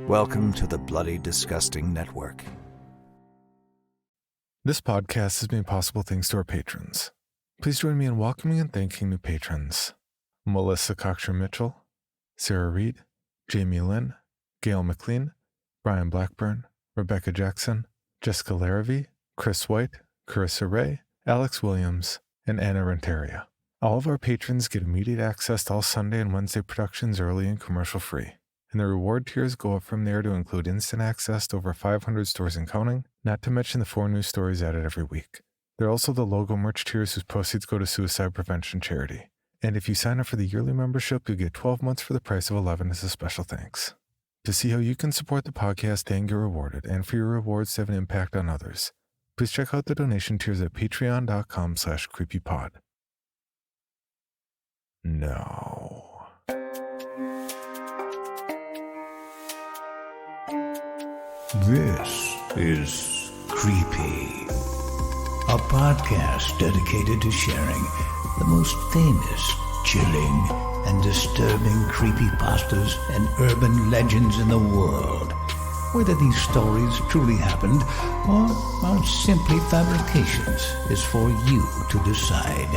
Welcome to the Bloody Disgusting Network. This podcast is made possible thanks to our patrons. Please join me in welcoming and thanking new patrons. Melissa Cockshire-Mitchell, Sarah Reed, Jamie Lynn, Gail McLean, Brian Blackburn, Rebecca Jackson, Jessica Larrabee, Chris White, Carissa Ray, Alex Williams, and Anna Renteria. All of our patrons get immediate access to all Sunday and Wednesday productions early and commercial-free. And the reward tiers go up from there to include instant access to over 500 stories and counting, not to mention the 4 new stories added every week. There are also the logo merch tiers whose proceeds go to suicide prevention charity. And if you sign up for the yearly membership, you'll get 12 months for the price of 11 as a special thanks. To see how you can support the podcast and get rewarded, and for your rewards to have an impact on others, please check out the donation tiers at patreon.com/creepypod. Now, this is Creepy, a podcast dedicated to sharing the most famous, chilling, and disturbing creepypastas and urban legends in the world. Whether these stories truly happened or are simply fabrications is for you to decide.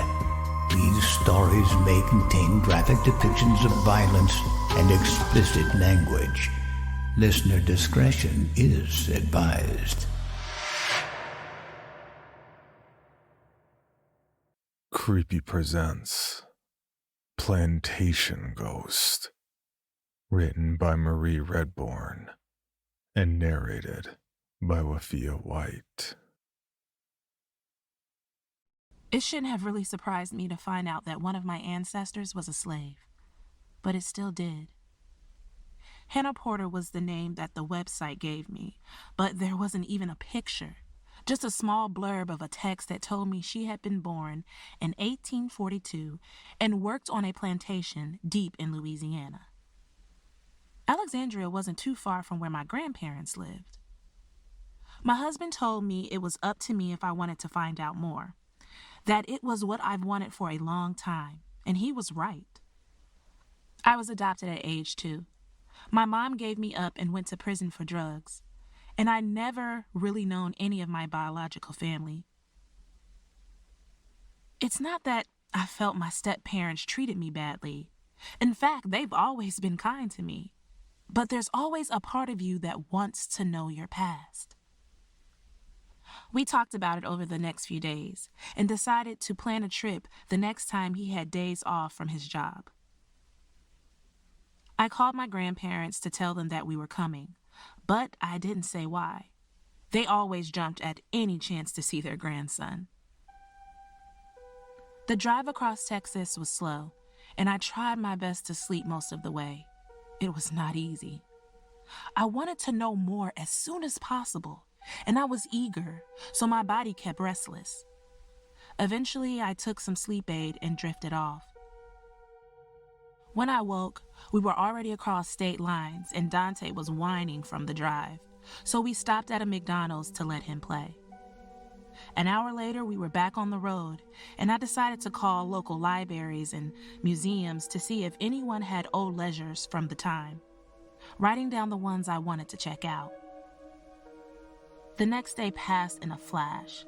These stories may contain graphic depictions of violence and explicit language. Listener discretion is advised. Creepy presents Plantation Ghost, written by Marie Redbourne and narrated by Wafia White. It shouldn't have really surprised me to find out that one of my ancestors was a slave, but it still did. Hannah Porter was the name that the website gave me, but there wasn't even a picture, just a small blurb of a text that told me she had been born in 1842 and worked on a plantation deep in Louisiana. Alexandria wasn't too far from where my grandparents lived. My husband told me it was up to me if I wanted to find out more, that it was what I've wanted for a long time, and he was right. I was adopted at age 2. My mom gave me up and went to prison for drugs, and I'd never really known any of my biological family. It's not that I felt my step-parents treated me badly. In fact, they've always been kind to me. But there's always a part of you that wants to know your past. We talked about it over the next few days and decided to plan a trip the next time he had days off from his job. I called my grandparents to tell them that we were coming, but I didn't say why. They always jumped at any chance to see their grandson. The drive across Texas was slow, and I tried my best to sleep most of the way. It was not easy. I wanted to know more as soon as possible, and I was eager, so my body kept restless. Eventually, I took some sleep aid and drifted off. When I woke, we were already across state lines, and Dante was whining from the drive, so we stopped at a McDonald's to let him play. An hour later, we were back on the road, and I decided to call local libraries and museums to see if anyone had old ledgers from the time, writing down the ones I wanted to check out. The next day passed in a flash.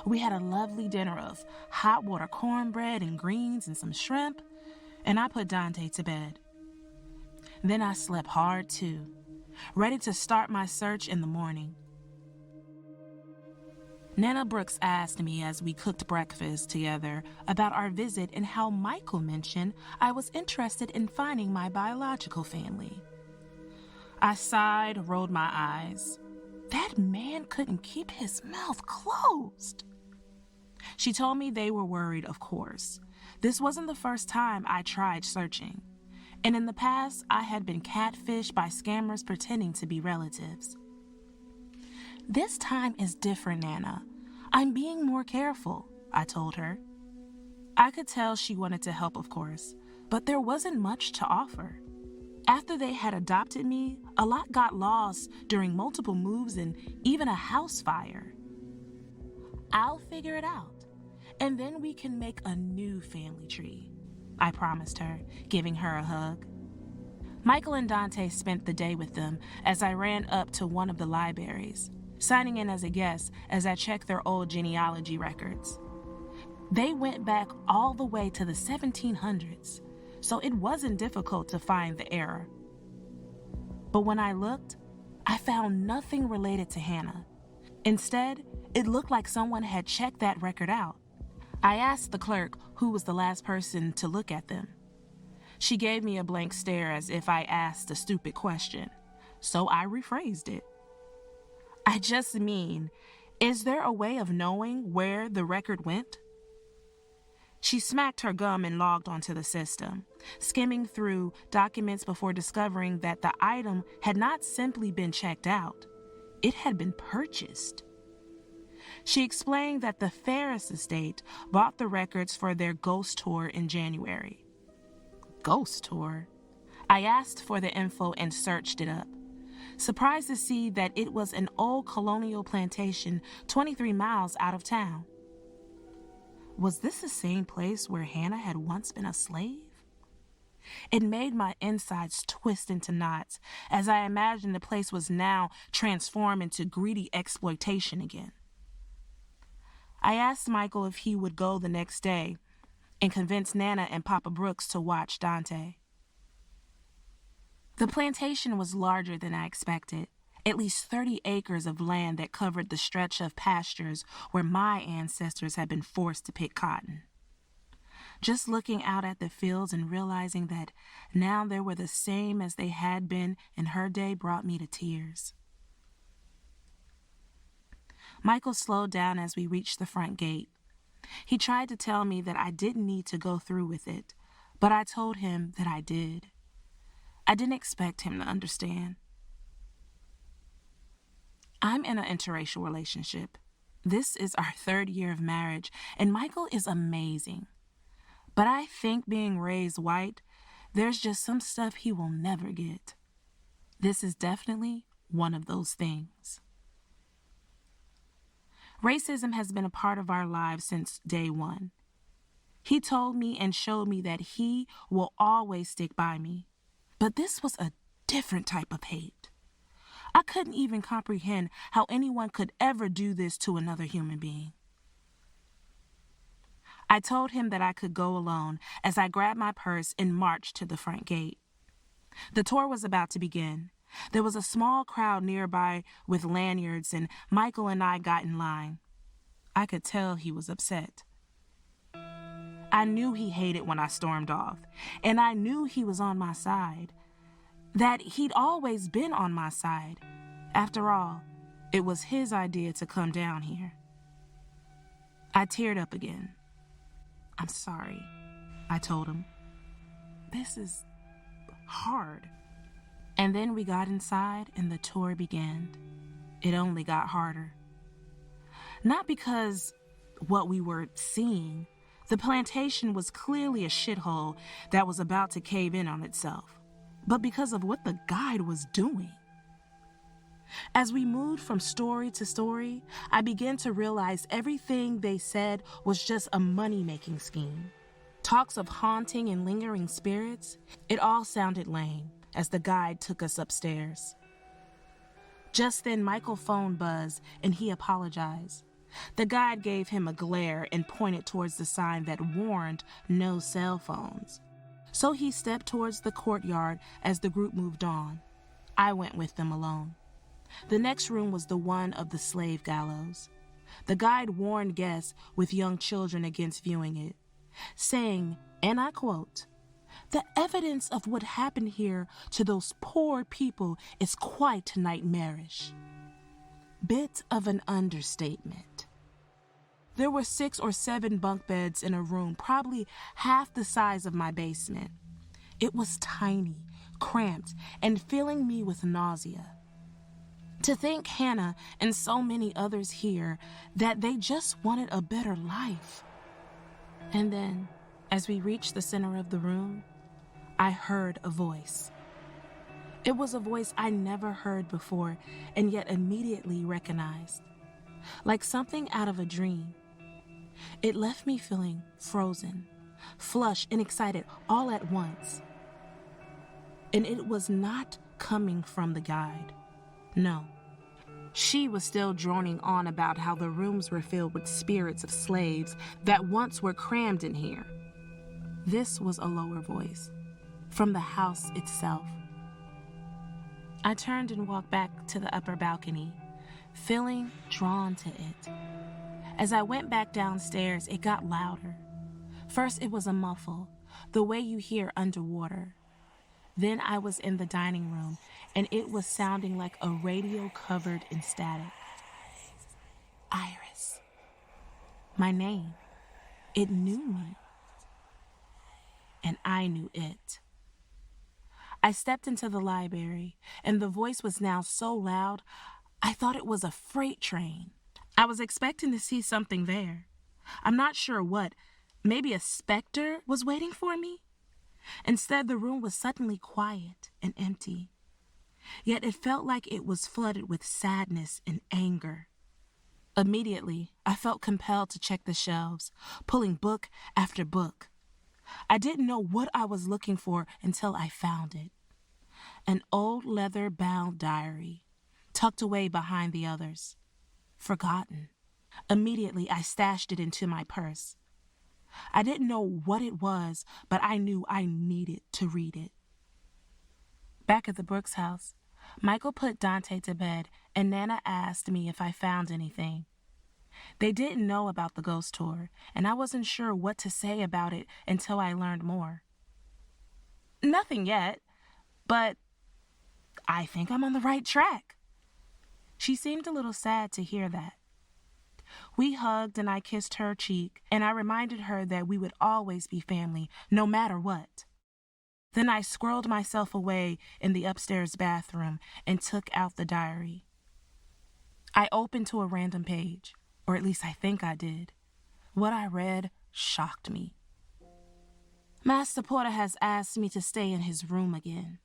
We had a lovely dinner of hot water cornbread and greens and some shrimp, and I put Dante to bed. Then I slept hard too, ready to start my search in the morning. Nana Brooks asked me as we cooked breakfast together about our visit and how Michael mentioned I was interested in finding my biological family. I sighed, rolled my eyes. That man couldn't keep his mouth closed. She told me they were worried, of course. This wasn't the first time I tried searching, and in the past, I had been catfished by scammers pretending to be relatives. This time is different, Nana. I'm being more careful, I told her. I could tell she wanted to help, of course, but there wasn't much to offer. After they had adopted me, a lot got lost during multiple moves and even a house fire. I'll figure it out, and then we can make a new family tree, I promised her, giving her a hug. Michael and Dante spent the day with them as I ran up to one of the libraries, signing in as a guest as I checked their old genealogy records. They went back all the way to the 1700s, so it wasn't difficult to find the error. But when I looked, I found nothing related to Hannah. Instead, it looked like someone had checked that record out. I asked the clerk who was the last person to look at them. She gave me a blank stare as if I asked a stupid question, so I rephrased it. I just mean, is there a way of knowing where the record went? She smacked her gum and logged onto the system, skimming through documents before discovering that the item had not simply been checked out, it had been purchased. She explained that the Ferris estate bought the records for their ghost tour in January. Ghost tour? I asked for the info and searched it up, surprised to see that it was an old colonial plantation 23 miles out of town. Was this the same place where Hannah had once been a slave? It made my insides twist into knots as I imagined the place was now transformed into greedy exploitation again. I asked Michael if he would go the next day and convince Nana and Papa Brooks to watch Dante. The plantation was larger than I expected, at least 30 acres of land that covered the stretch of pastures where my ancestors had been forced to pick cotton. Just looking out at the fields and realizing that now they were the same as they had been in her day brought me to tears. Michael slowed down as we reached the front gate. He tried to tell me that I didn't need to go through with it, but I told him that I did. I didn't expect him to understand. I'm in an interracial relationship. This is our 3rd year of marriage, and Michael is amazing. But I think being raised white, there's just some stuff he will never get. This is definitely one of those things. Racism has been a part of our lives since day one. He told me and showed me that he will always stick by me. But this was a different type of hate. I couldn't even comprehend how anyone could ever do this to another human being. I told him that I could go alone as I grabbed my purse and marched to the front gate. The tour was about to begin. There was a small crowd nearby with lanyards, and Michael and I got in line. I could tell he was upset. I knew he hated when I stormed off, and I knew he was on my side, that he'd always been on my side. After all, it was his idea to come down here. I teared up again. I'm sorry, I told him. This is hard. And then we got inside and the tour began. It only got harder. Not because what we were seeing, the plantation was clearly a shithole that was about to cave in on itself, but because of what the guide was doing. As we moved from story to story, I began to realize everything they said was just a money-making scheme. Talks of haunting and lingering spirits, it all sounded lame as the guide took us upstairs. Just then, Michael's phone buzzed and he apologized. The guide gave him a glare and pointed towards the sign that warned no cell phones. So he stepped towards the courtyard as the group moved on. I went with them alone. The next room was the one of the slave gallows. The guide warned guests with young children against viewing it, saying, and I quote, "The evidence of what happened here to those poor people is quite nightmarish." Bit of an understatement. There were 6 or 7 bunk beds in a room, probably half the size of my basement. It was tiny, cramped, and filling me with nausea. To think Hannah and so many others here that they just wanted a better life. And then, as we reached the center of the room, I heard a voice. It was a voice I never heard before and yet immediately recognized, like something out of a dream. It left me feeling frozen, flushed, and excited all at once. And it was not coming from the guide. No. She was still droning on about how the rooms were filled with spirits of slaves that once were crammed in here. This was a lower voice, from the house itself. I turned and walked back to the upper balcony, feeling drawn to it. As I went back downstairs, it got louder. First, it was a muffle, the way you hear underwater. Then I was in the dining room, and it was sounding like a radio covered in static. Iris. My name. It knew me. And I knew it. I stepped into the library, and the voice was now so loud, I thought it was a freight train. I was expecting to see something there. I'm not sure what. Maybe a specter was waiting for me? Instead, the room was suddenly quiet and empty. Yet it felt like it was flooded with sadness and anger. Immediately, I felt compelled to check the shelves, pulling book after book. I didn't know what I was looking for until I found it. An old leather-bound diary, tucked away behind the others. Forgotten. Immediately, I stashed it into my purse. I didn't know what it was, but I knew I needed to read it. Back at the Brooks house, Michael put Dante to bed, and Nana asked me if I found anything. They didn't know about the ghost tour, and I wasn't sure what to say about it until I learned more. Nothing yet, but I think I'm on the right track. She seemed a little sad to hear that. We hugged and I kissed her cheek, and I reminded her that we would always be family, no matter what. Then I squirreled myself away in the upstairs bathroom and took out the diary. I opened to a random page, or at least I think I did. What I read shocked me. Master Porter has asked me to stay in his room again.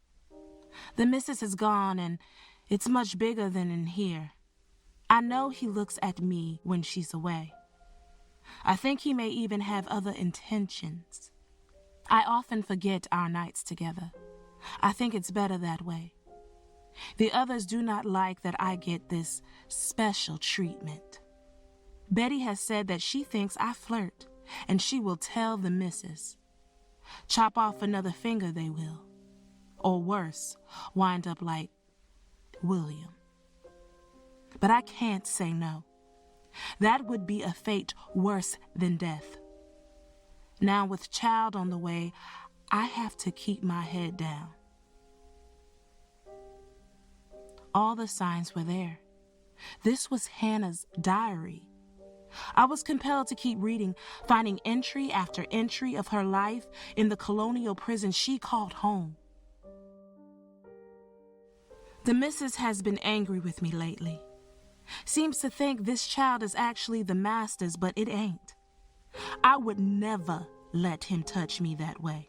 The missus is gone, and it's much bigger than in here. I know he looks at me when she's away. I think he may even have other intentions. I often forget our nights together. I think it's better that way. The others do not like that I get this special treatment. Betty has said that she thinks I flirt, and she will tell the missus. Chop off another finger they will. Or worse, wind up like William. But I can't say no. That would be a fate worse than death. Now with child on the way, I have to keep my head down. All the signs were there. This was Hannah's diary. I was compelled to keep reading, finding entry after entry of her life in the colonial prison she called home. The missus has been angry with me lately. Seems to think this child is actually the master's, but it ain't. I would never let him touch me that way.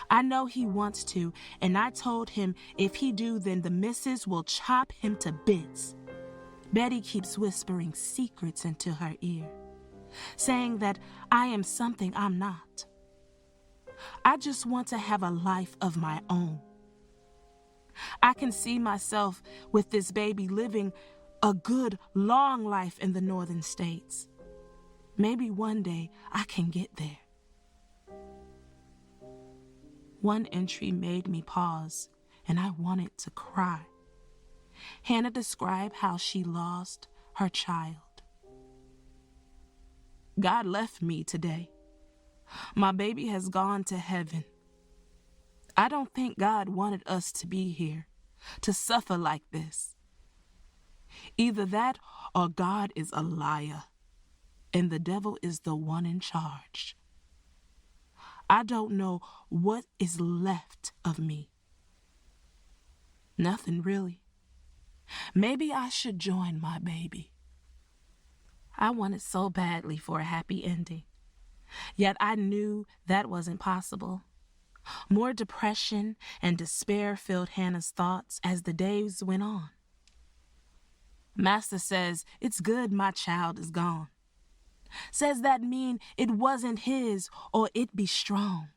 I know he wants to, and I told him if he do, then the missus will chop him to bits. Betty keeps whispering secrets into her ear, saying that I am something I'm not. I just want to have a life of my own. I can see myself with this baby living a good, long life in the northern states. Maybe one day I can get there. One entry made me pause, and I wanted to cry. Hannah described how she lost her child. God left me today. My baby has gone to heaven. I don't think God wanted us to be here, to suffer like this. Either that or God is a liar, and the devil is the one in charge. I don't know what is left of me. Nothing really. Maybe I should join my baby. I wanted so badly for a happy ending, yet I knew that wasn't possible. More depression and despair filled Hannah's thoughts as the days went on. Master says it's good my child is gone. Says that mean it wasn't his or it be strong.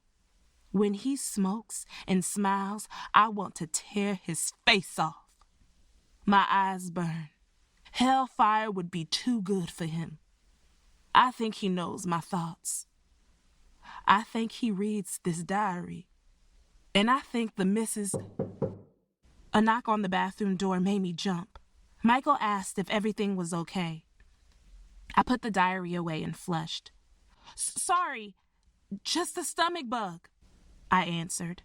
When he smokes and smiles, I want to tear his face off. My eyes burn. Hellfire would be too good for him. I think he knows my thoughts. I think he reads this diary. And I think the missus... A knock on the bathroom door made me jump. Michael asked if everything was okay. I put the diary away and flushed. Sorry, just a stomach bug, I answered.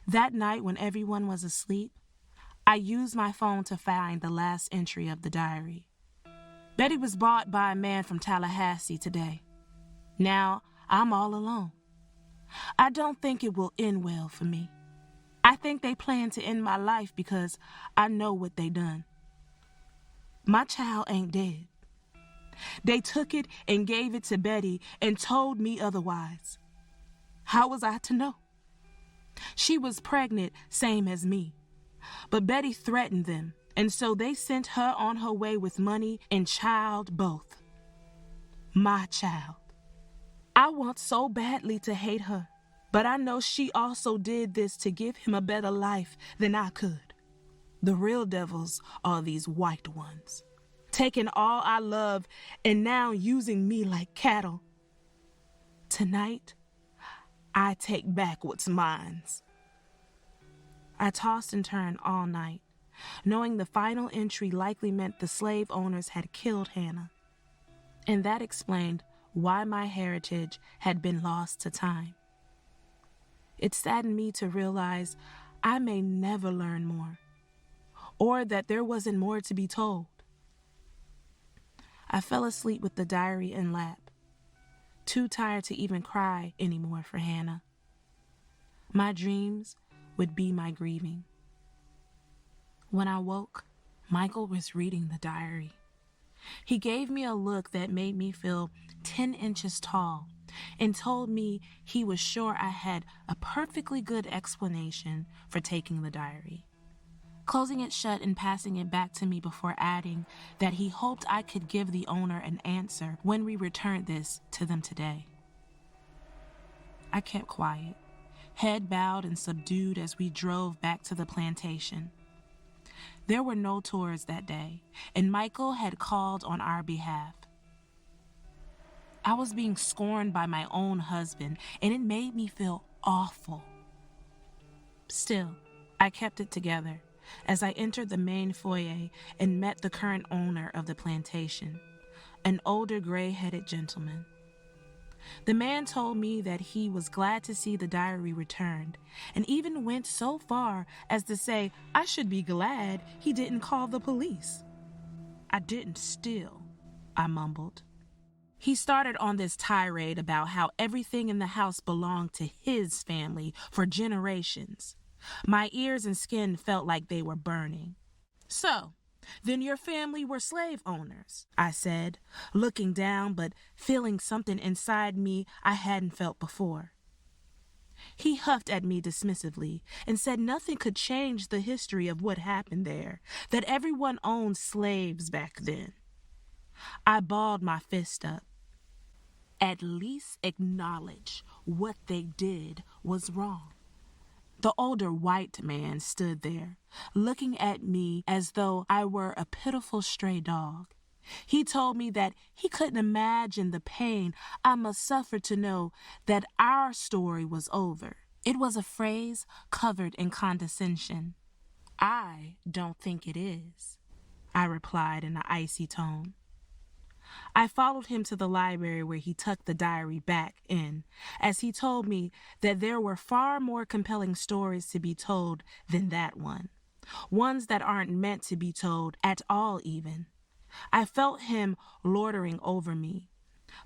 That night when everyone was asleep, I used my phone to find the last entry of the diary. Betty was bought by a man from Tallahassee today. Now I'm all alone. I don't think it will end well for me. I think they plan to end my life because I know what they done. My child ain't dead. They took it and gave it to Betty and told me otherwise. How was I to know? She was pregnant, same as me. But Betty threatened them, and so they sent her on her way with money and child both. My child. I want so badly to hate her, but I know she also did this to give him a better life than I could. The real devils are these white ones, taking all I love and now using me like cattle. Tonight, I take back what's mine. I tossed and turned all night, knowing the final entry likely meant the slave owners had killed Hannah. And that explained why my heritage had been lost to time. It saddened me to realize I may never learn more, or that there wasn't more to be told. I fell asleep with the diary in lap, too tired to even cry anymore for Hannah. My dreams would be my grieving. When I woke, Michael was reading the diary. He gave me a look that made me feel 10 inches tall and told me he was sure I had a perfectly good explanation for taking the diary, closing it shut and passing it back to me before adding that he hoped I could give the owner an answer when we returned this to them today. I kept quiet, head bowed and subdued as we drove back to the plantation. There were no tours that day, and Michael had called on our behalf. I was being scorned by my own husband, and it made me feel awful. Still, I kept it together as I entered the main foyer and met the current owner of the plantation, an older gray-headed gentleman. The man told me that he was glad to see the diary returned, and even went so far as to say I should be glad he didn't call the police. I didn't steal, I mumbled. He started on this tirade about how everything in the house belonged to his family for generations. My ears and skin felt like they were burning. So, then your family were slave owners, I said, looking down but feeling something inside me I hadn't felt before. He huffed at me dismissively and said nothing could change the history of what happened there, that everyone owned slaves back then. I balled my fist up. At least acknowledge what they did was wrong. The older white man stood there, looking at me as though I were a pitiful stray dog. He told me that he couldn't imagine the pain I must suffer to know that our story was over. It was a phrase covered in condescension. I don't think it is, I replied in an icy tone. I followed him to the library where he tucked the diary back in, as he told me that there were far more compelling stories to be told than that one, ones that aren't meant to be told at all even. I felt him lording over me,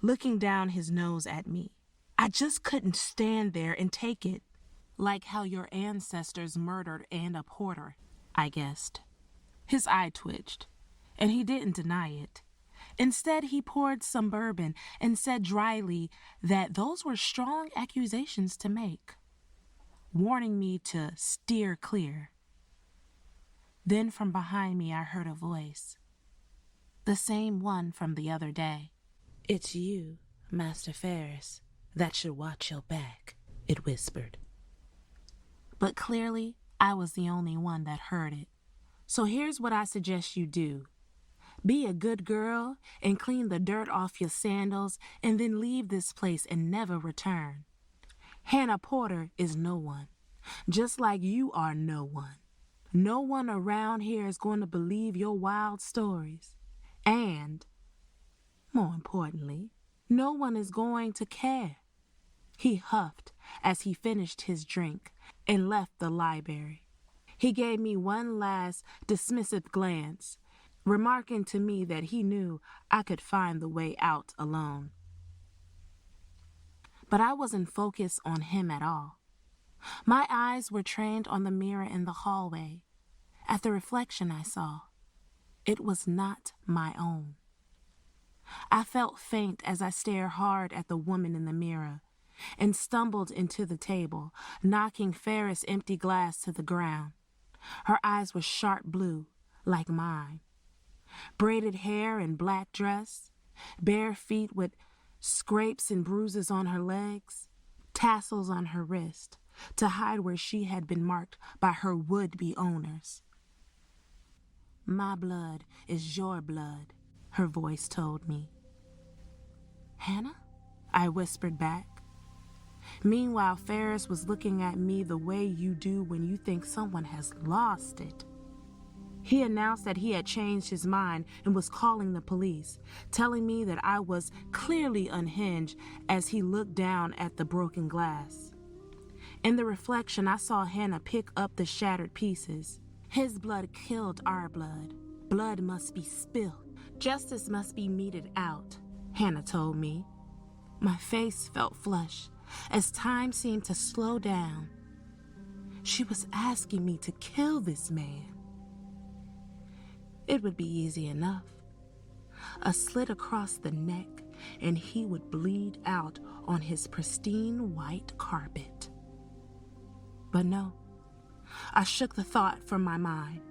looking down his nose at me. I just couldn't stand there and take it. Like how your ancestors murdered Anna Porter, I guessed. His eye twitched, and he didn't deny it. Instead, he poured some bourbon and said dryly that those were strong accusations to make, warning me to steer clear. Then from behind me, I heard a voice, the same one from the other day. It's you, Master Ferris, that should watch your back. it whispered. But clearly, I was the only one that heard it. So here's what I suggest you do. Be a good girl and clean the dirt off your sandals and then leave this place and never return. Hannah Porter is no one, just like you are no one. No one around here is going to believe your wild stories. And, more importantly, no one is going to care. He huffed as he finished his drink and left the library. He gave me one last dismissive glance, remarking to me that he knew I could find the way out alone. But I wasn't focused on him at all. My eyes were trained on the mirror in the hallway, at the reflection I saw. It was not my own. I felt faint as I stared hard at the woman in the mirror and stumbled into the table, knocking Ferris' empty glass to the ground. Her eyes were sharp blue, like mine. Braided hair and black dress, bare feet with scrapes and bruises on her legs, tassels on her wrist to hide where she had been marked by her would-be owners. My blood is your blood, her voice told me. Hannah? I whispered back. Meanwhile, Ferris was looking at me the way you do when you think someone has lost it. He announced that he had changed his mind and was calling the police, telling me that I was clearly unhinged as he looked down at the broken glass. In the reflection, I saw Hannah pick up the shattered pieces. His blood killed our blood. Blood must be spilled. Justice must be meted out, Hannah told me. My face felt flushed as time seemed to slow down. She was asking me to kill this man. It would be easy enough. A slit across the neck, and he would bleed out on his pristine white carpet. But no, I shook the thought from my mind.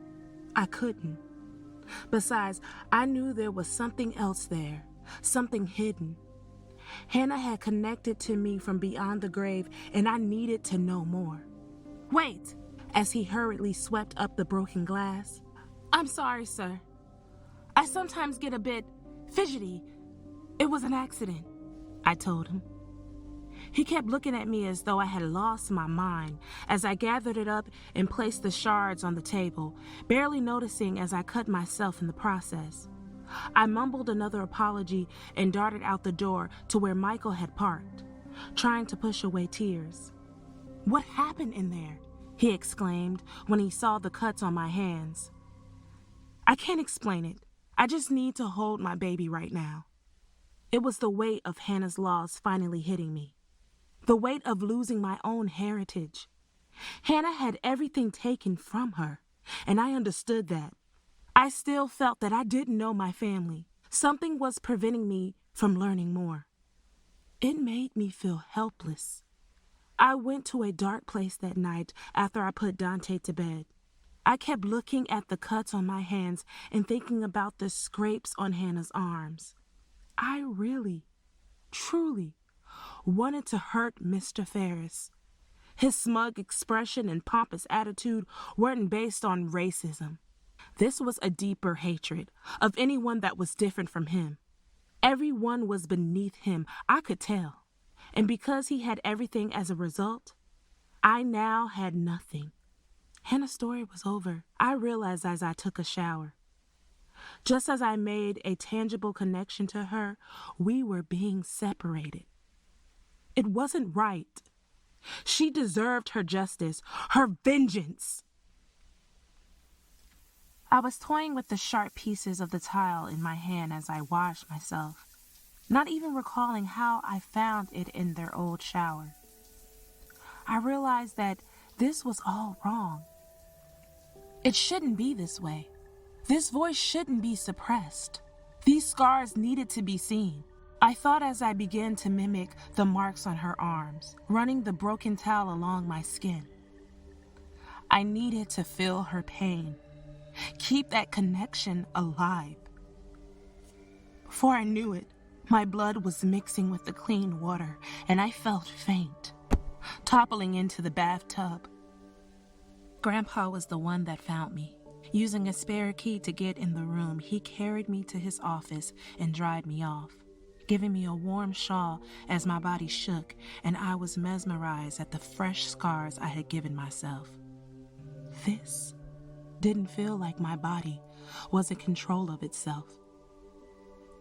I couldn't. Besides, I knew there was something else there, something hidden. Hannah had connected to me from beyond the grave, and I needed to know more. Wait! As he hurriedly swept up the broken glass. I'm sorry, sir. I sometimes get a bit fidgety. It was an accident, I told him. He kept looking at me as though I had lost my mind as I gathered it up and placed the shards on the table, barely noticing as I cut myself in the process. I mumbled another apology and darted out the door to where Michael had parked, trying to push away tears. What happened in there? He exclaimed when he saw the cuts on my hands. I can't explain it. I just need to hold my baby right now. It was the weight of Hannah's loss finally hitting me. The weight of losing my own heritage. Hannah had everything taken from her, and I understood that. I still felt that I didn't know my family. Something was preventing me from learning more. It made me feel helpless. I went to a dark place that night after I put Dante to bed. I kept looking at the cuts on my hands and thinking about the scrapes on Hannah's arms. I really, truly wanted to hurt Mr. Ferris. His smug expression and pompous attitude weren't based on racism. This was a deeper hatred of anyone that was different from him. Everyone was beneath him, I could tell. And because he had everything as a result, I now had nothing. Hannah's story was over. I realized as I took a shower. Just as I made a tangible connection to her, we were being separated. It wasn't right. She deserved her justice, her vengeance. I was toying with the sharp pieces of the tile in my hand as I washed myself, not even recalling how I found it in their old shower. I realized that this was all wrong. It shouldn't be this way. This voice shouldn't be suppressed. These scars needed to be seen. I thought as I began to mimic the marks on her arms, running the broken towel along my skin. I needed to feel her pain, keep that connection alive. Before I knew it, my blood was mixing with the clean water, and I felt faint. toppling into the bathtub. Grandpa was the one that found me. Using a spare key to get in the room, he carried me to his office and dried me off, giving me a warm shawl as my body shook and I was mesmerized at the fresh scars I had given myself. This didn't feel like my body was in control of itself.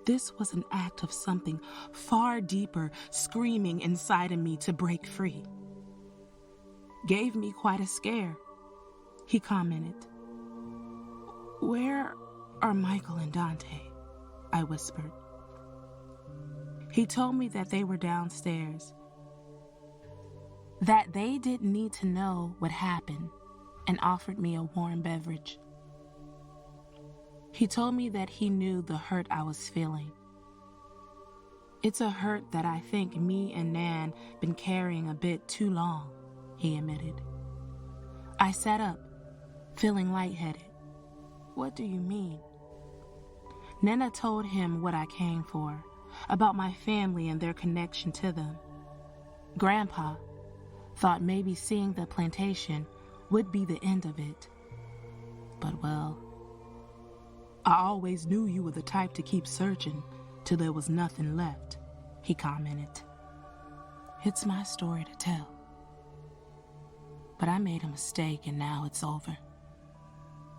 This was an act of something far deeper screaming inside of me to break free. Gave me quite a scare, he commented. "Where are Michael and Dante?" I whispered. He told me that they were downstairs, that they didn't need to know what happened, and offered me a warm beverage. He told me that he knew the hurt I was feeling. It's a hurt that I think me and Nan been carrying a bit too long, he admitted. I sat up, feeling lightheaded. What do you mean? Nana told him what I came for, about my family and their connection to them. Grandpa thought maybe seeing the plantation would be the end of it. But well, I always knew you were the type to keep searching till there was nothing left, he commented. It's my story to tell. But I made a mistake and now it's over,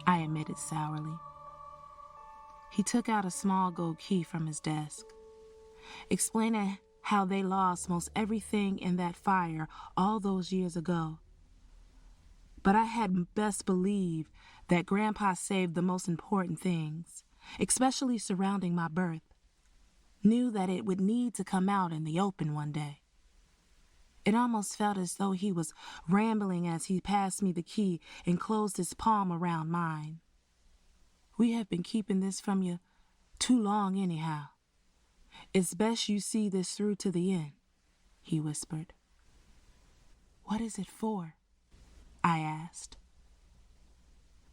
I admitted sourly. He took out a small gold key from his desk, explaining how they lost most everything in that fire all those years ago. But I had best believe that Grandpa saved the most important things, especially surrounding my birth. Knew that it would need to come out in the open one day. It almost felt as though he was rambling as he passed me the key and closed his palm around mine. We have been keeping this from you too long anyhow. It's best you see this through to the end, he whispered. What is it for? I asked.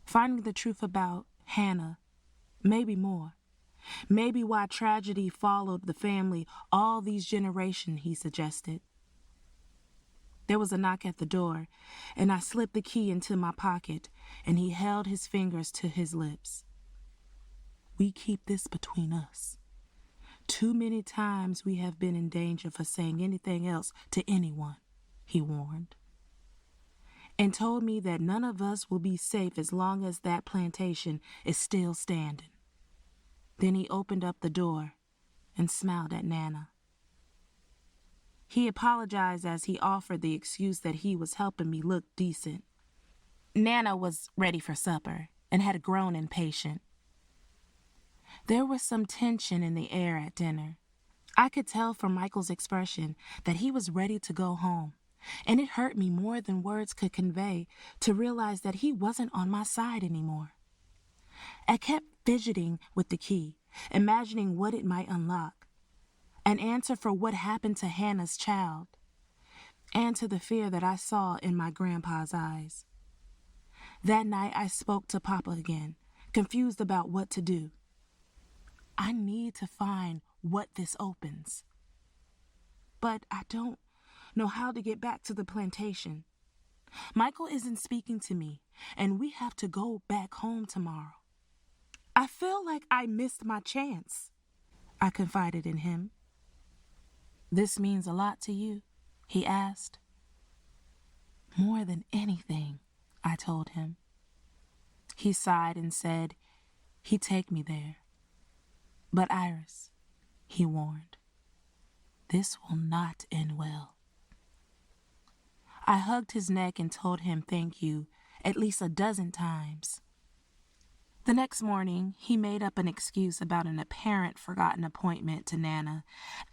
Finding the truth about Hannah, maybe more. Maybe why tragedy followed the family all these generations, he suggested. There was a knock at the door, and I slipped the key into my pocket, and he held his fingers to his lips. We keep this between us. Too many times we have been in danger for saying anything else to anyone, he warned, and told me that none of us will be safe as long as that plantation is still standing. Then he opened up the door and smiled at Nana. He apologized as he offered the excuse that he was helping me look decent. Nana was ready for supper and had grown impatient. There was some tension in the air at dinner. I could tell from Michael's expression that he was ready to go home, and it hurt me more than words could convey to realize that he wasn't on my side anymore. I kept fidgeting with the key, imagining what it might unlock. An answer for what happened to Hannah's child, and to the fear that I saw in my grandpa's eyes. That night I spoke to Papa again, confused about what to do. I need to find what this opens. But I don't know how to get back to the plantation. Michael isn't speaking to me, and we have to go back home tomorrow. I feel like I missed my chance, I confided in him. This means a lot to you, he asked. More than anything, I told him. He sighed and said he'd take me there. But Iris, he warned, this will not end well. I hugged his neck and told him thank you at least a dozen times. The next morning, he made up an excuse about an apparent forgotten appointment to Nana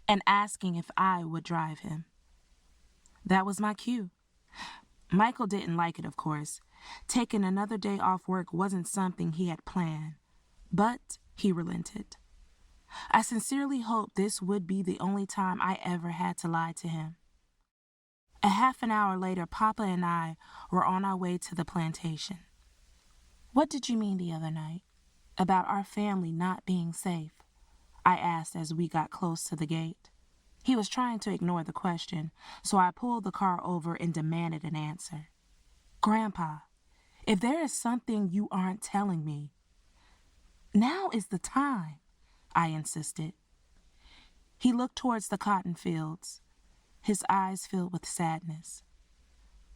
and asking if I would drive him. That was my cue. Michael didn't like it, of course. Taking another day off work wasn't something he had planned, but he relented. I sincerely hoped this would be the only time I ever had to lie to him. A half an hour later, Papa and I were on our way to the plantation. What did you mean the other night about our family not being safe? I asked as we got close to the gate. He was trying to ignore the question, so I pulled the car over and demanded an answer. Grandpa, if there is something you aren't telling me, now is the time, I insisted. He looked towards the cotton fields, his eyes filled with sadness.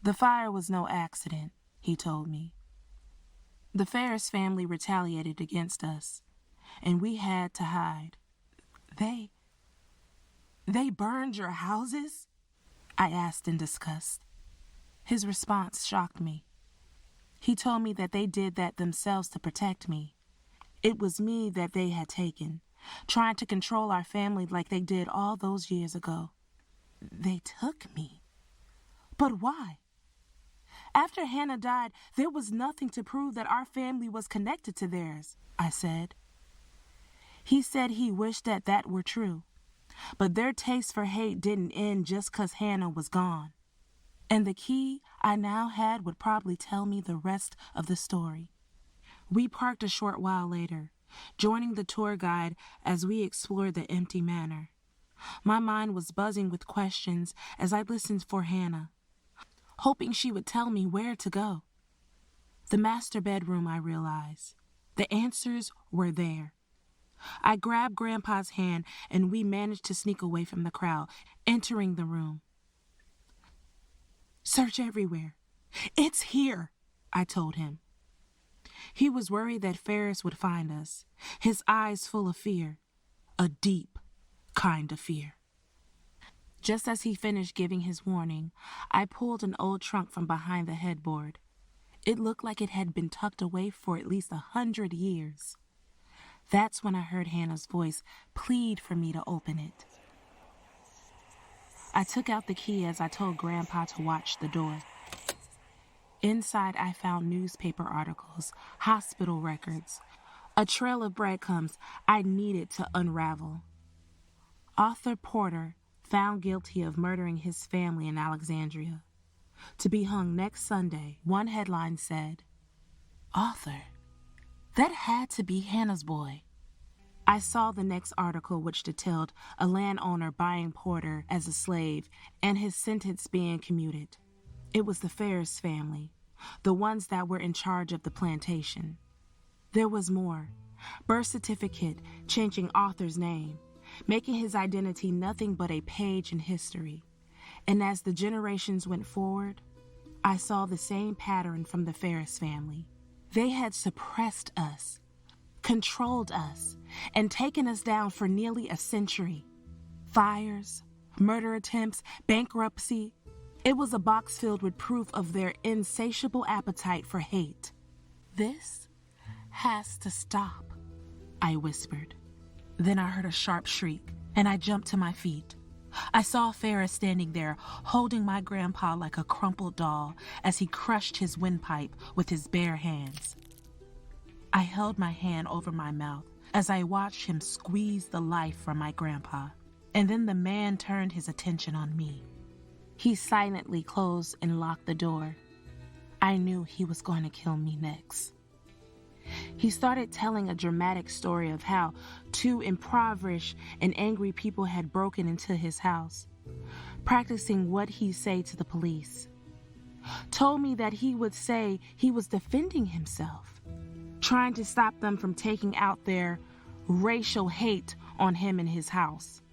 The fire was no accident, he told me. The Ferris family retaliated against us, and we had to hide. They burned your houses? I asked in disgust. His response shocked me. He told me that they did that themselves to protect me. It was me that they had taken, trying to control our family like they did all those years ago. They took me. But why? After Hannah died, there was nothing to prove that our family was connected to theirs, I said. He said he wished that were true, but their taste for hate didn't end just 'cause Hannah was gone. And the key I now had would probably tell me the rest of the story. We parked a short while later, joining the tour guide as we explored the empty manor. My mind was buzzing with questions as I listened for Hannah, hoping she would tell me where to go. The master bedroom, I realized. The answers were there. I grabbed Grandpa's hand and we managed to sneak away from the crowd, entering the room. Search everywhere. It's here, I told him. He was worried that Ferris would find us, his eyes full of fear, a deep kind of fear. Just as he finished giving his warning, I pulled an old trunk from behind the headboard. It looked like it had been tucked away for at least 100 years. That's when I heard Hannah's voice plead for me to open it. I took out the key as I told Grandpa to watch the door. Inside, I found newspaper articles, hospital records, a trail of breadcrumbs I needed to unravel. Arthur Porter, found guilty of murdering his family in Alexandria, to be hung next Sunday, one headline said. Arthur, that had to be Hannah's boy. I saw the next article, which detailed a landowner buying Porter as a slave and his sentence being commuted. It was the Ferris family, the ones that were in charge of the plantation. There was more. Birth certificate changing Arthur's name, making his identity nothing but a page in history. And as the generations went forward, I saw the same pattern from the Ferris family. They had suppressed us, controlled us, and taken us down for nearly a century. Fires, murder attempts, bankruptcy. It was a box filled with proof of their insatiable appetite for hate. This has to stop, I whispered. Then I heard a sharp shriek, and I jumped to my feet. I saw Ferris standing there, holding my grandpa like a crumpled doll as he crushed his windpipe with his bare hands. I held my hand over my mouth as I watched him squeeze the life from my grandpa, and then the man turned his attention on me. He silently closed and locked the door. I knew he was going to kill me next. He started telling a dramatic story of how 2 impoverished and angry people had broken into his house, practicing what he'd say to the police. Told me that he would say he was defending himself, trying to stop them from taking out their racial hate on him in his house.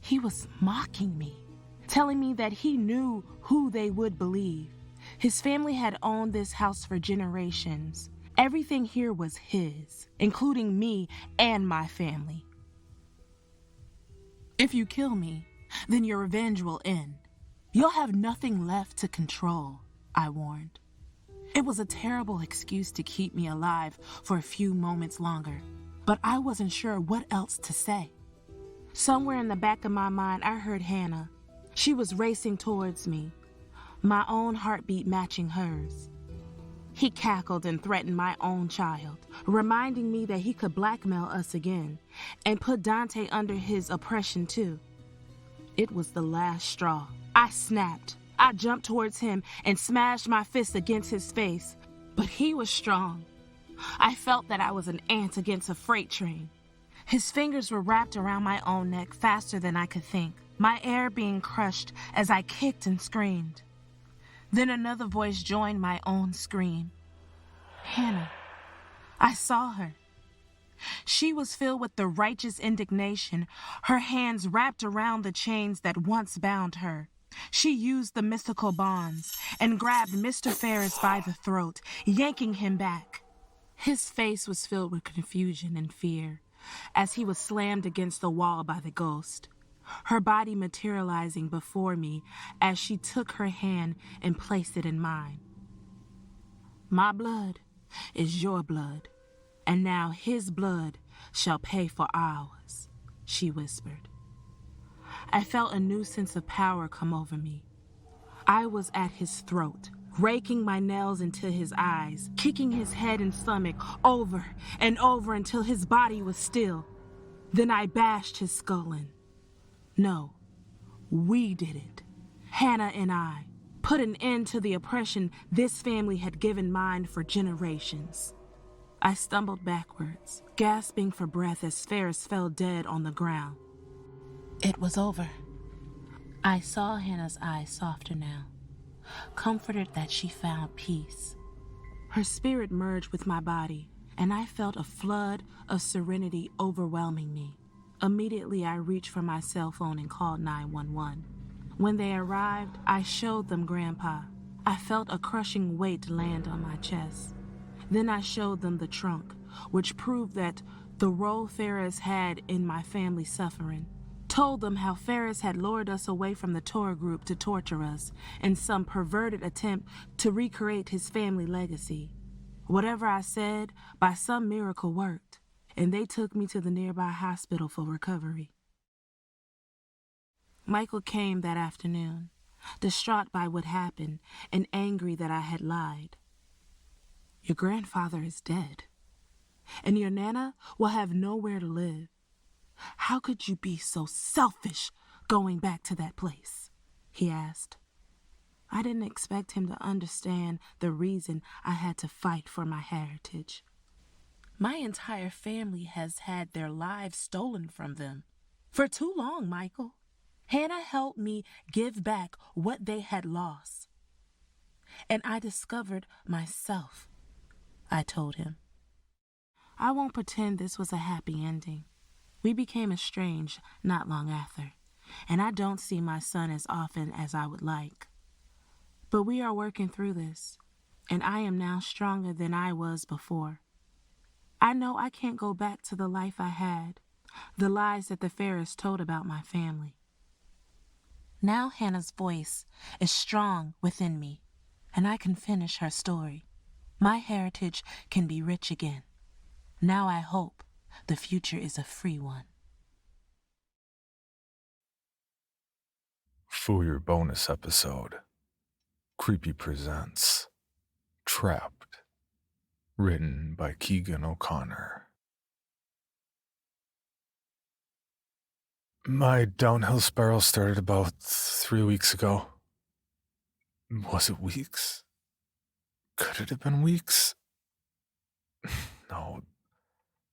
He was mocking me, telling me that he knew who they would believe. His family had owned this house for generations. Everything here was his, including me and my family. If you kill me, then your revenge will end. You'll have nothing left to control, I warned. It was a terrible excuse to keep me alive for a few moments longer, but I wasn't sure what else to say. Somewhere in the back of my mind, I heard Hannah. She was racing towards me, my own heartbeat matching hers. He cackled and threatened my own child, reminding me that he could blackmail us again and put Dante under his oppression too. It was the last straw. I snapped. I jumped towards him and smashed my fist against his face, but he was strong. I felt that I was an ant against a freight train. His fingers were wrapped around my own neck faster than I could think, my air being crushed as I kicked and screamed. Then another voice joined my own scream. Hannah. I saw her. She was filled with the righteous indignation, her hands wrapped around the chains that once bound her. She used the mystical bonds and grabbed Mr. Ferris by the throat, yanking him back. His face was filled with confusion and fear as he was slammed against the wall by the ghost, her body materializing before me as she took her hand and placed it in mine. My blood is your blood, and now his blood shall pay for ours, she whispered. I felt a new sense of power come over me. I was at his throat, raking my nails into his eyes, kicking his head and stomach over and over until his body was still. Then I bashed his skull in. No, we did it. Hannah and I put an end to the oppression this family had given mine for generations. I stumbled backwards, gasping for breath as Ferris fell dead on the ground. It was over. I saw Hannah's eyes softer now, comforted that she found peace. Her spirit merged with my body, and I felt a flood of serenity overwhelming me. Immediately, I reached for my cell phone and called 911. When they arrived, I showed them Grandpa. I felt a crushing weight land on my chest. Then I showed them the trunk, which proved that the role Ferris had in my family's suffering. Told them how Ferris had lured us away from the tour group to torture us in some perverted attempt to recreate his family legacy. Whatever I said, by some miracle worked, and they took me to the nearby hospital for recovery. Michael came that afternoon, distraught by what happened and angry that I had lied. Your grandfather is dead, and your Nana will have nowhere to live. How could you be so selfish going back to that place? He asked. I didn't expect him to understand the reason I had to fight for my heritage. My entire family has had their lives stolen from them. For too long, Michael. Hannah helped me give back what they had lost. And I discovered myself, I told him. I won't pretend this was a happy ending. We became estranged not long after, and I don't see my son as often as I would like. But we are working through this, and I am now stronger than I was before. I know I can't go back to the life I had, the lies that the Ferris told about my family. Now Hannah's voice is strong within me, and I can finish her story. My heritage can be rich again. Now I hope the future is a free one. For your bonus episode, Creepy Presents Trapped, written by Keegan O'Connor. My downhill spiral started about 3 weeks ago. Was it weeks? Could it have been weeks? No,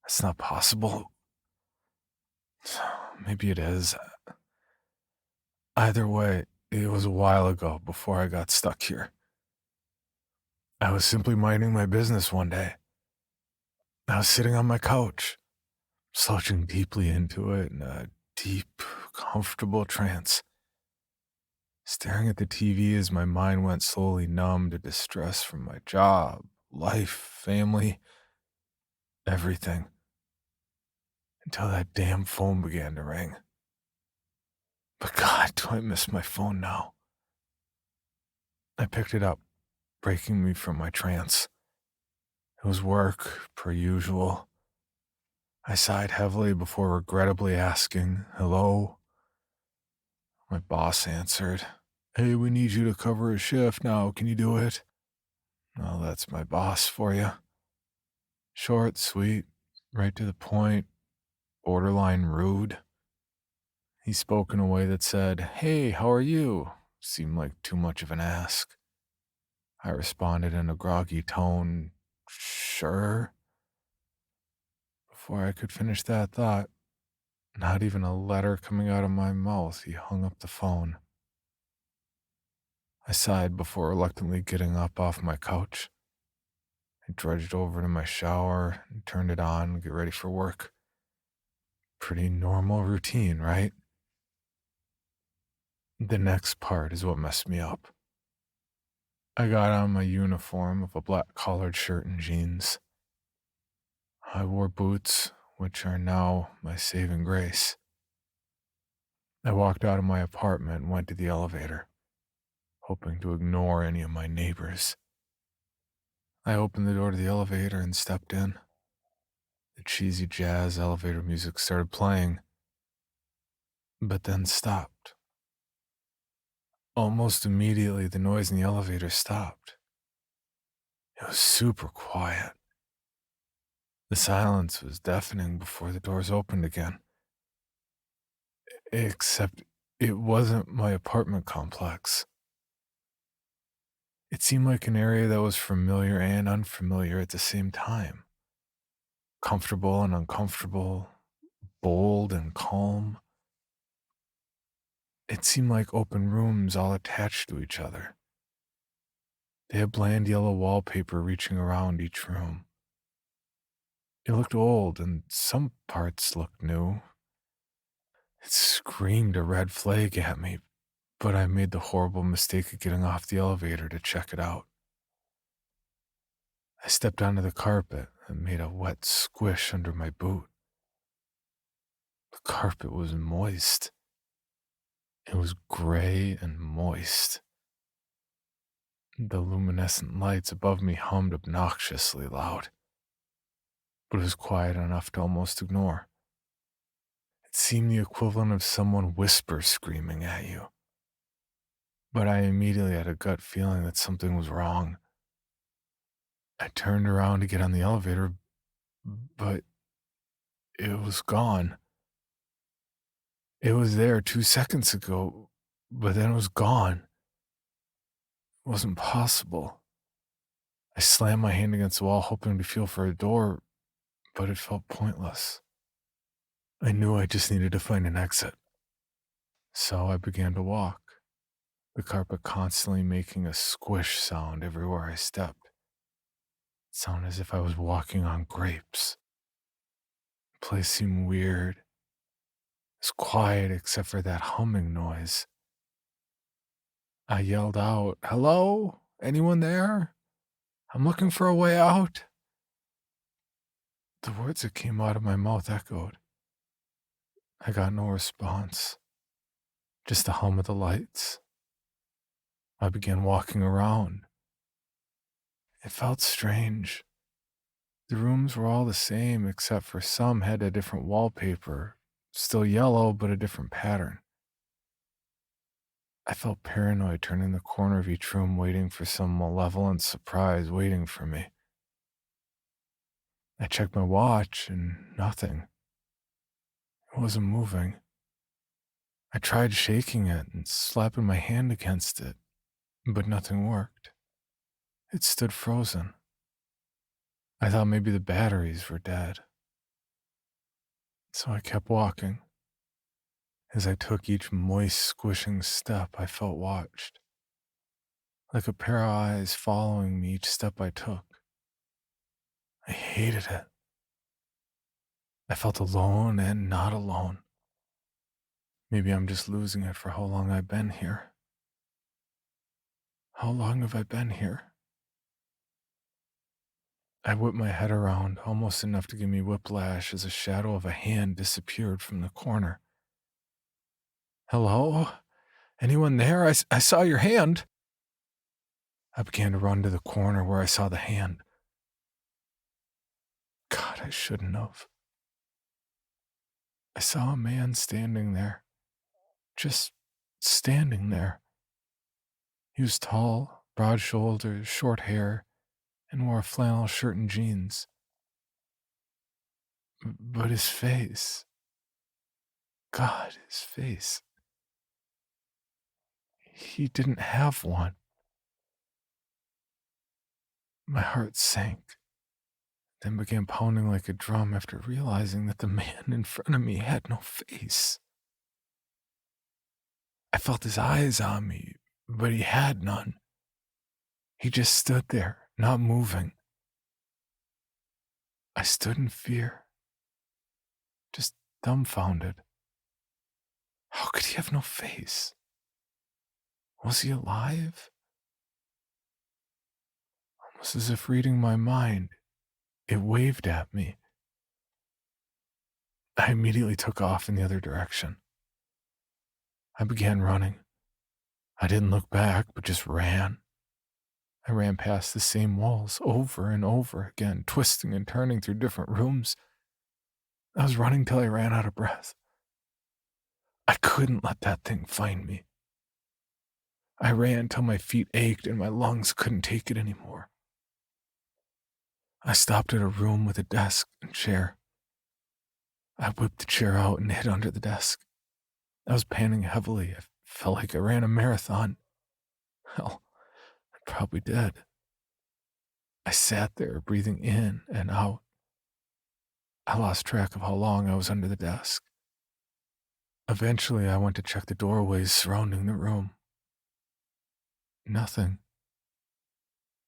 that's not possible. Maybe it is. Either way, it was a while ago before I got stuck here. I was simply minding my business one day. I was sitting on my couch, slouching deeply into it in a deep, comfortable trance, staring at the TV as my mind went slowly numb to distress from my job, life, family, everything, until that damn phone began to ring. But God, do I miss my phone now. I picked it up, breaking me from my trance. It was work, per usual. I sighed heavily before regrettably asking, "Hello?" My boss answered, "Hey, we need you to cover a shift now. Can you do it?" Well, that's my boss for you. Short, sweet, right to the point, borderline rude. He spoke in a way that said, "Hey, how are you?" Seemed like too much of an ask. I responded in a groggy tone, "Sure." before I could finish that thought, not even a letter coming out of my mouth, he hung up the phone. I sighed before reluctantly getting up off my couch. I trudged over to my shower and turned it on and get ready for work. Pretty normal routine, right? The next part is what messed me up. I got on my uniform of a black collared shirt and jeans. I wore boots, which are now my saving grace. I walked out of my apartment and went to the elevator, hoping to ignore any of my neighbors. I opened the door to the elevator and stepped in. The cheesy jazz elevator music started playing, but then stopped. Almost immediately, the noise in the elevator stopped. It was super quiet. The silence was deafening before the doors opened again. Except it wasn't my apartment complex. It seemed like an area that was familiar and unfamiliar at the same time. Comfortable and uncomfortable, bold and calm. It seemed like open rooms all attached to each other. They had bland yellow wallpaper reaching around each room. It looked old and some parts looked new. It screamed a red flag at me, but I made the horrible mistake of getting off the elevator to check it out. I stepped onto the carpet and made a wet squish under my boot. The carpet was moist. It was gray and moist. The luminescent lights above me hummed obnoxiously loud, but it was quiet enough to almost ignore. It seemed the equivalent of someone whisper screaming at you. But I immediately had a gut feeling that something was wrong. I turned around to get on the elevator, but it was gone. It was there 2 seconds ago, but then it was gone. It wasn't possible. I slammed my hand against the wall, hoping to feel for a door, but it felt pointless. I knew I just needed to find an exit. So I began to walk, the carpet constantly making a squish sound everywhere I stepped. It sounded as if I was walking on grapes. The place seemed weird. It was quiet except for that humming noise. I yelled out, "Hello? Anyone there? I'm looking for a way out." The words that came out of my mouth echoed. I got no response, just the hum of the lights. I began walking around. It felt strange. The rooms were all the same except for some had a different wallpaper, still yellow but a different pattern. I felt paranoid turning the corner of each room waiting for some malevolent surprise waiting for me. I checked my watch and nothing. It wasn't moving. I tried shaking it and slapping my hand against it, but nothing worked. It stood frozen. I thought maybe the batteries were dead. So I kept walking. As I took each moist, squishing step, I felt watched, like a pair of eyes following me each step I took. I hated it. I felt alone and not alone. Maybe I'm just losing it for how long I've been here. How long have I been here? I whipped my head around, almost enough to give me whiplash as a shadow of a hand disappeared from the corner. "Hello? Anyone there? I saw your hand." I began to run to the corner where I saw the hand. God, I shouldn't have. I saw a man standing there. Just standing there. He was tall, broad shoulders, short hair, and wore a flannel shirt and jeans. But his face. God, his face. He didn't have one. My heart sank. then began pounding like a drum after realizing that the man in front of me had no face. I felt his eyes on me, but he had none. He just stood there, not moving. I stood in fear, just dumbfounded. How could he have no face? Was he alive? Almost as if reading my mind, it waved at me. I immediately took off in the other direction. I began running. I didn't look back, but just ran. I ran past the same walls over and over again, twisting and turning through different rooms. I was running till I ran out of breath. I couldn't let that thing find me. I ran till my feet ached and my lungs couldn't take it anymore. I stopped at a room with a desk and chair. I whipped the chair out and hid under the desk. I was panting heavily. I felt like I ran a marathon. Hell, I probably did. I sat there, breathing in and out. I lost track of how long I was under the desk. Eventually, I went to check the doorways surrounding the room. Nothing.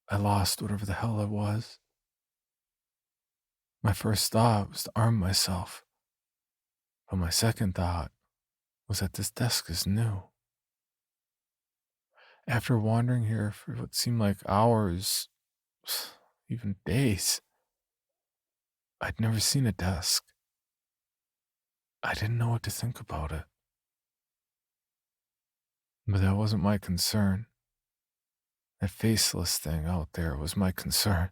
I lost whatever the hell I was. My first thought was to arm myself, but my second thought was that this desk is new. After wandering here for what seemed like hours, even days, I'd never seen a desk. I didn't know what to think about it. But that wasn't my concern. That faceless thing out there was my concern.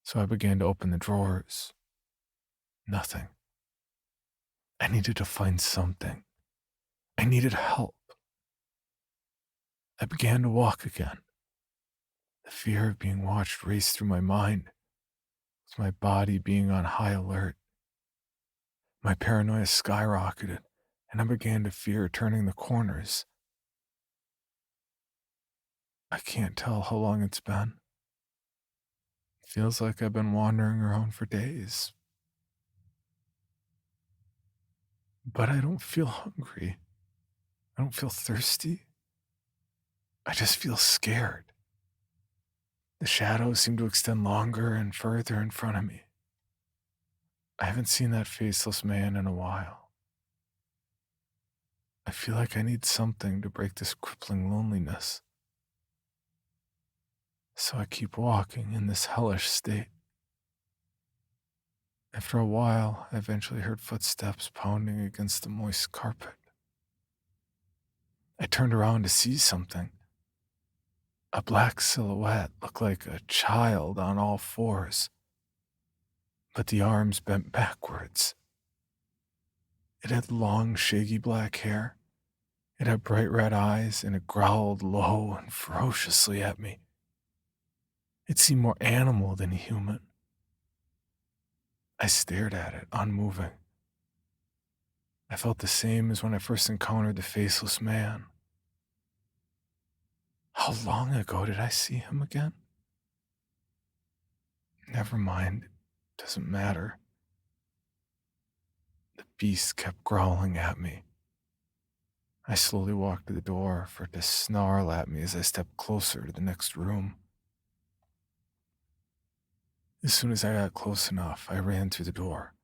So I began to open the drawers. Nothing. I needed to find something. I needed help. I began to walk again. The fear of being watched raced through my mind, with my body being on high alert. My paranoia skyrocketed, and I began to fear turning the corners. I can't tell how long it's been. It feels like I've been wandering around for days. But I don't feel hungry. I don't feel thirsty. I just feel scared. The shadows seem to extend longer and further in front of me. I haven't seen that faceless man in a while. I feel like I need something to break this crippling loneliness. So I keep walking in this hellish state. After a while, I eventually heard footsteps pounding against the moist carpet. I turned around to see something. A black silhouette looked like a child on all fours, but the arms bent backwards. It had long, shaggy black hair. It had bright red eyes, and it growled low and ferociously at me. It seemed more animal than human. I stared at it, unmoving. I felt the same as when I first encountered the faceless man. How long ago did I see him again? Never mind, it doesn't matter. The beast kept growling at me. I slowly walked to the door for it to snarl at me as I stepped closer to the next room. As soon as I got close enough, I ran through the door.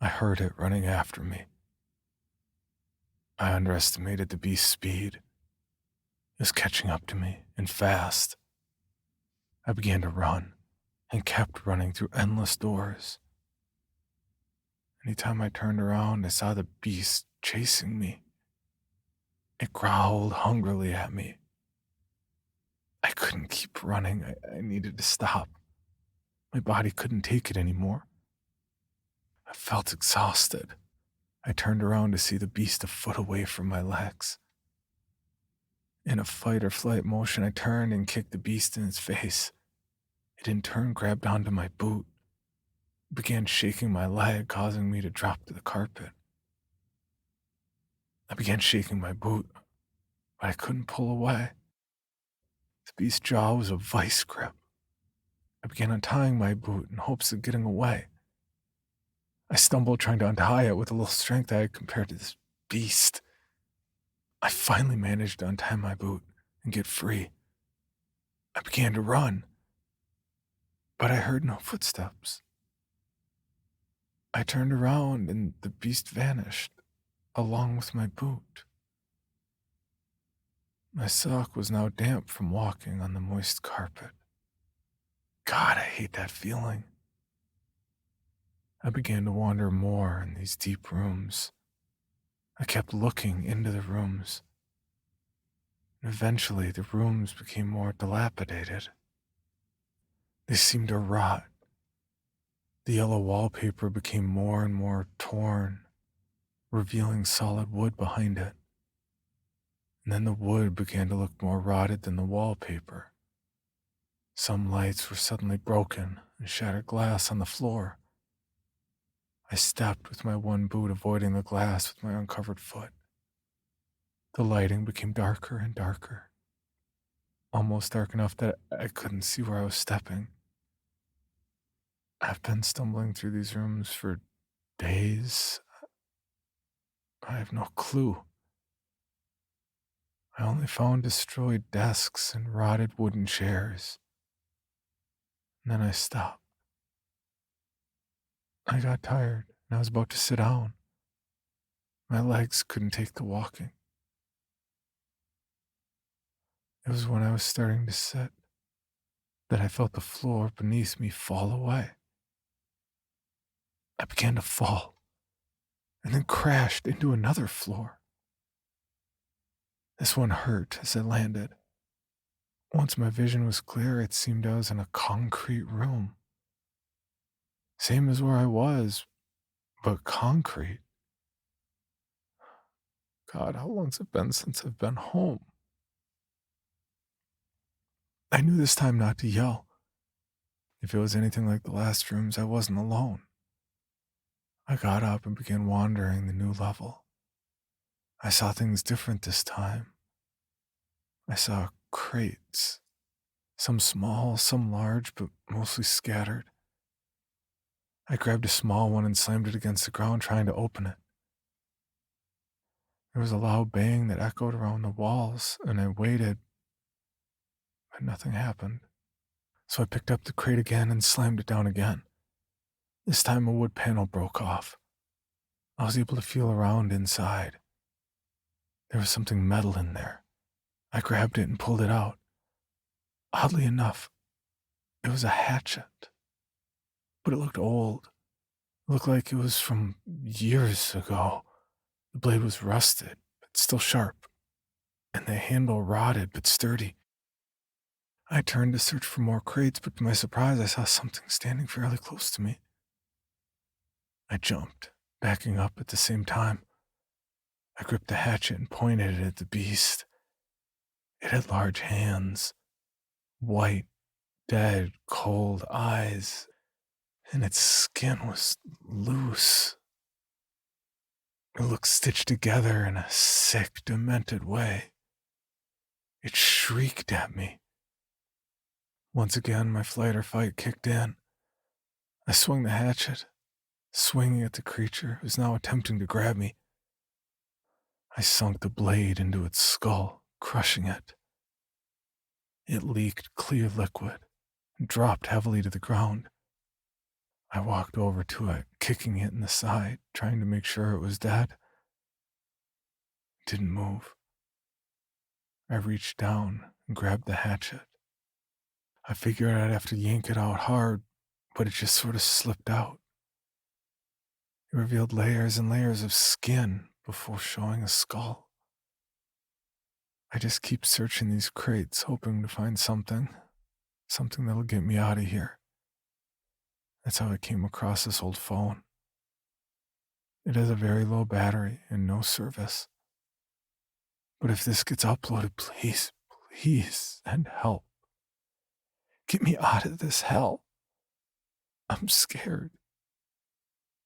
I heard it running after me. I underestimated the beast's speed. It was catching up to me, and fast. I began to run, and kept running through endless doors. Anytime I turned around, I saw the beast chasing me. It growled hungrily at me. I couldn't keep running. I needed to stop. My body couldn't take it anymore. I felt exhausted. I turned around to see the beast a foot away from my legs. In a fight or flight motion, I turned and kicked the beast in its face. It in turn grabbed onto my boot. It began shaking my leg, causing me to drop to the carpet. I began shaking my boot, but I couldn't pull away. The beast's jaw was a vice grip. I began untying my boot in hopes of getting away. I stumbled trying to untie it with the little strength I had compared to this beast. I finally managed to untie my boot and get free. I began to run, but I heard no footsteps. I turned around and the beast vanished, along with my boot. My sock was now damp from walking on the moist carpet. God, I hate that feeling. I began to wander more in these deep rooms. I kept looking into the rooms. And eventually, the rooms became more dilapidated. They seemed to rot. The yellow wallpaper became more and more torn, revealing solid wood behind it. And then the wood began to look more rotted than the wallpaper. Some lights were suddenly broken and shattered glass on the floor. I stepped with my one boot, avoiding the glass with my uncovered foot. The lighting became darker and darker, almost dark enough that I couldn't see where I was stepping. I've been stumbling through these rooms for days. I have no clue. I only found destroyed desks and rotted wooden chairs. And then I stopped. I got tired and I was about to sit down. My legs couldn't take the walking. It was when I was starting to sit that I felt the floor beneath me fall away. I began to fall and then crashed into another floor. This one hurt as I landed. Once my vision was clear, it seemed I was in a concrete room. Same as where I was, but concrete. God, how long's it been since I've been home? I knew this time not to yell. If it was anything like the last rooms, I wasn't alone. I got up and began wandering the new level. I saw things different this time. I saw crates, some small, some large, but mostly scattered. I grabbed a small one and slammed it against the ground, trying to open it. There was a loud bang that echoed around the walls, and I waited, but nothing happened. So I picked up the crate again and slammed it down again. This time a wood panel broke off. I was able to feel around inside. There was something metal in there. I grabbed it and pulled it out. Oddly enough, it was a hatchet, but it looked old. It looked like it was from years ago. The blade was rusted, but still sharp, and the handle rotted but sturdy. I turned to search for more crates, but to my surprise, I saw something standing fairly close to me. I jumped, backing up at the same time. I gripped the hatchet and pointed it at the beast. It had large hands, white, dead, cold eyes, and its skin was loose. It looked stitched together in a sick, demented way. It shrieked at me. Once again, my flight or fight kicked in. I swung the hatchet, swinging at the creature who was now attempting to grab me. I sunk the blade into its skull, crushing it. It leaked clear liquid and dropped heavily to the ground. I walked over to it, kicking it in the side, trying to make sure it was dead. It didn't move. I reached down and grabbed the hatchet. I figured I'd have to yank it out hard, but it just sort of slipped out. It revealed layers and layers of skin before showing a skull. I just keep searching these crates, hoping to find something that'll get me out of here. That's how I came across this old phone. It has a very low battery and no service. But if this gets uploaded, please send help. Get me out of this hell. I'm scared.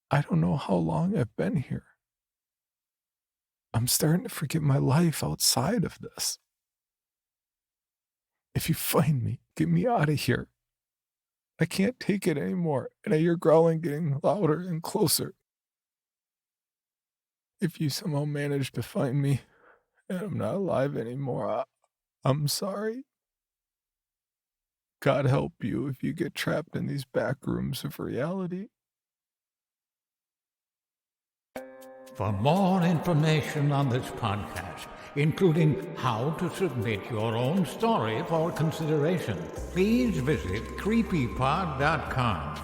I don't know how long I've been here. I'm starting to forget my life outside of this. If you find me, get me out of here. I can't take it anymore, and I hear growling getting louder and closer. If you somehow manage to find me, and I'm not alive anymore, I'm sorry. God help you if you get trapped in these back rooms of reality. For more information on this podcast, including how to submit your own story for consideration, please visit creepypod.com.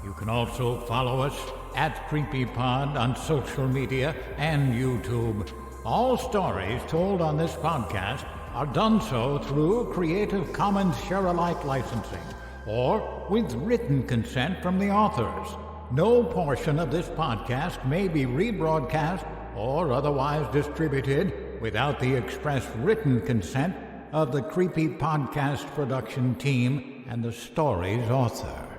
You can also follow us at CreepyPod on social media and YouTube. All stories told on this podcast are done so through Creative Commons Share-alike licensing or with written consent from the authors. No portion of this podcast may be rebroadcast or otherwise distributed without the express written consent of the Creepy Podcast production team and the story's author.